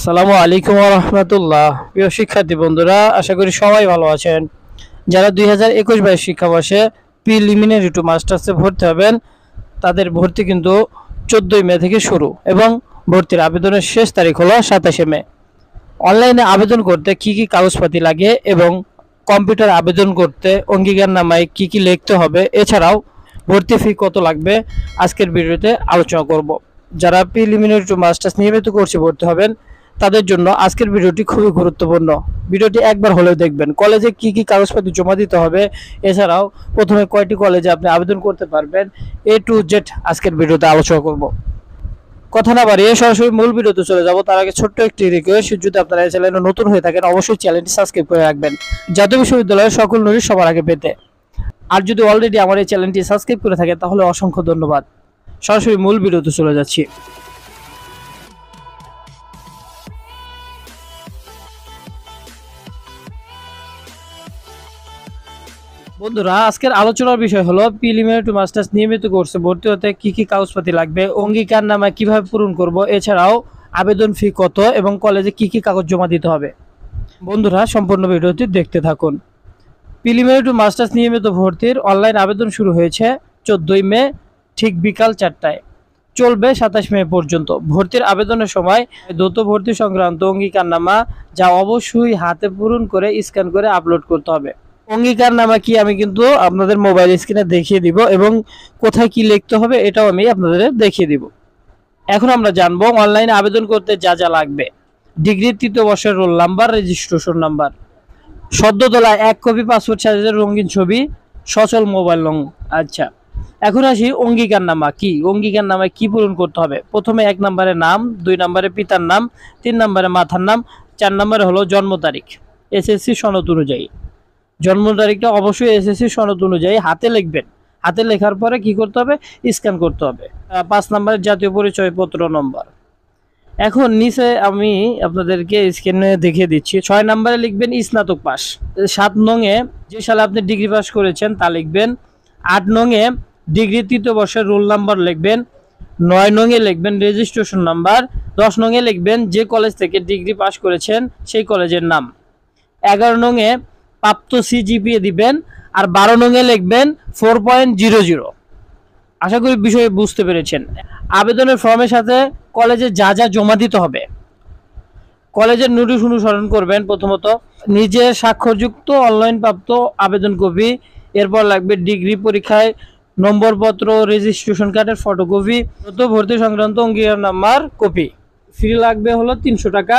আসসালামু আলাইকুম ওয়া রাহমাতুল্লাহ। প্রিয় শিক্ষার্থী বন্ধুরা, আশা করি সবাই ভালো আছেন। যারা 2021-22 শিক্ষাবর্ষে প্রিলিমিনারি টু মাস্টার্সে ভর্তি হবেন, তাদের ভর্তি কিন্তু 14 মে থেকে শুরু এবং ভর্তির আবেদনের শেষ তারিখ হলো 27 মে। অনলাইনে আবেদন করতে কি কি কাগজপাতি লাগে এবং কম্পিউটার আবেদন করতে অঙ্গীকারনামায় কি কি লিখতে হবে, এছাড়াও ভর্তি ফি কত লাগবে, আজকের ভিডিওতে আলোচনা করব। যারা প্রিলিমিনারি টু মাস্টার্স নিয়মিত কোর্সে ভর্তি হবেন, তাদের জন্য আজকের ভিডিওটি খুবই গুরুত্বপূর্ণ। ভিডিওটি একবার হলেও দেখবেন। কলেজে কি কি কাগজপত্র জমা দিতে হবে, এছাড়াও প্রথমে কয়টি কলেজে আপনি আবেদন করতে পারবেন, A to Z আজকের ভিডিওতে আলোচনা করব। কথা না বাড়িয়ে সরাসরি মূল ভিডিওতে চলে যাব। তার আগে ছোট্ট একটি রিকোয়েস্ট, যদি আপনারা এই চ্যানেলে নতুন হয়ে থাকেন অবশ্যই চ্যানেলটি সাবস্ক্রাইব করে রাখবেন জাতীয় বিশ্ববিদ্যালয়ের সকল নোটিশ সবার আগে পেতে। আর যদি অলরেডি আমার এই চ্যানেলটি সাবস্ক্রাইব করে থাকেন তাহলে অসংখ্য ধন্যবাদ। সরাসরি মূল ভিডিওতে চলে যাচ্ছি। বন্ধুরা, আজকের আলোচনার বিষয় হলো প্রিলিমিনারি টু মাস্টার্স নিয়মিত কোর্সে ভর্তি হতে কি কি কাগজপাতি লাগবে, অঙ্গীকারনামা কিভাবে পূরণ করব, এছাড়াও আবেদন ফি কত এবং কলেজে কি কি কাগজ জমা দিতে হবে। বন্ধুরা, সম্পূর্ণ ভিডিওটি দেখতে থাকুন। প্রিলিমিনারি টু মাস্টার্স নিয়মিত ভর্তির অনলাইন আবেদন শুরু হয়েছে 14 মে ঠিক বিকাল 4টায়, চলবে 27 মে পর্যন্ত। ভর্তির আবেদনের সময় দ্রুত ভর্তি সংক্রান্ত অঙ্গীকারনামা, যা অবশ্যই হাতে পূরণ করে স্ক্যান করে আপলোড করতে হবে। অঙ্গীকারনামা কি আমি কিন্তু আপনাদের মোবাইল স্ক্রিনে দেখিয়ে দিব এবং কোথায় কি লিখতে হবে এটাও আমি আপনাদের দেখিয়ে দিব। এখন আমরা জানবো অনলাইনে আবেদন করতে যা যা লাগবে। ডিগ্রির 3য় বর্ষের রোল নাম্বার, রেজিস্ট্রেশন নাম্বার, সদ্য তোলা 1 কপি পাসপোর্ট সাইজের রঙিন ছবি, সচল মোবাইল নং। আচ্ছা, এখন আসি অঙ্গীকারনামা কি। অঙ্গীকারনামায় কি পূরণ করতে হবে? প্রথমে 1 নম্বরে নাম, 2 নম্বরে পিতার নাম, 3 নম্বরে মাতার নাম, 4 নম্বরে হলো জন্ম তারিখ এসএসসি সনদ অনুযায়ী। জন্ম তারিখটা অবশ্যই এসএসসি সনদ অনুযায়ী হাতে লিখবেন। হাতে লেখার পরে কি করতে হবে? স্ক্যান করতে হবে। 5 নম্বরের জাতীয় পরিচয়পত্র নম্বর। এখন নিচে আমি আপনাদেরকে স্ক্রিনে দেখিয়ে দিচ্ছি। 6 নম্বরে লিখবেন স্নাতক পাস। 7 নংয়ে যে সালে আপনি ডিগ্রি পাস করেছেন তা লিখবেন। 8 নংয়ে ডিগ্রি 3য় বর্ষের রোল নাম্বার লিখবেন। 9 নংয়ে লিখবেন রেজিস্ট্রেশন নাম্বার। 10 নংয়ে লিখবেন যে কলেজ থেকে ডিগ্রি পাস করেছেন সেই কলেজের নাম। 11 নংয়ে প্রাপ্ত সিজিপিএ দিবেন। আর 12 নংয়ে লিখবেন 4.00। আশা করি বিষয়ে বুঝতে পেরেছেন। আবেদনের ফর্মের সাথে কলেজে যা যা জমা দিতে হবে, কলেজের নোটিশ অনুসরণ করবেন। প্রথমত নিজের স্বাক্ষরযুক্ত অনলাইন প্রাপ্ত আবেদন কপি, এরপর লাগবে ডিগ্রি পরীক্ষায় নম্বরপত্র, রেজিস্ট্রেশন কার্ডের ফটোকপি, ভর্তি সংক্রান্ত অঙ্গীকারনামার কপি। ফি লাগবে হলো 300 টাকা।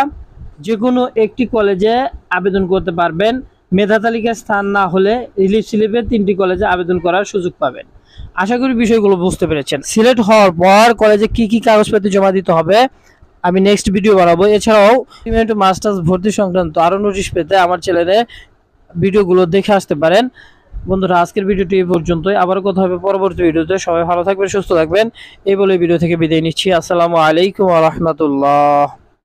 যে কোনো একটি কলেজে আবেদন করতে পারবেন। মেধা তালিকায় স্থান না হলে রিলিফ স্লিপে 3টি কলেজে আবেদন করার সুযোগ পাবেন। আশা করি বিষয়গুলো বুঝতে পেরেছেন। সিলেক্ট হওয়ার পর কলেজে কি কি কাগজপত্র জমা দিতে হবে আমি নেক্সট ভিডিও বানাবো। এছাড়াও প্রিলিমিনারি টু মাস্টার্স ভর্তি সংক্রান্ত আরও নোটিশ পেতে আমার চ্যানেলে ভিডিওগুলো দেখে আসতে পারেন। বন্ধুরা, আজকের ভিডিওটি এই পর্যন্তই। আবার কথা হবে পরবর্তী ভিডিওতে। সবাই ভালো থাকবেন, সুস্থ থাকবেন। এই বলে ভিডিও থেকে বিদায় নিচ্ছি। আসসালামু আলাইকুম ওয়া রাহমাতুল্লাহ।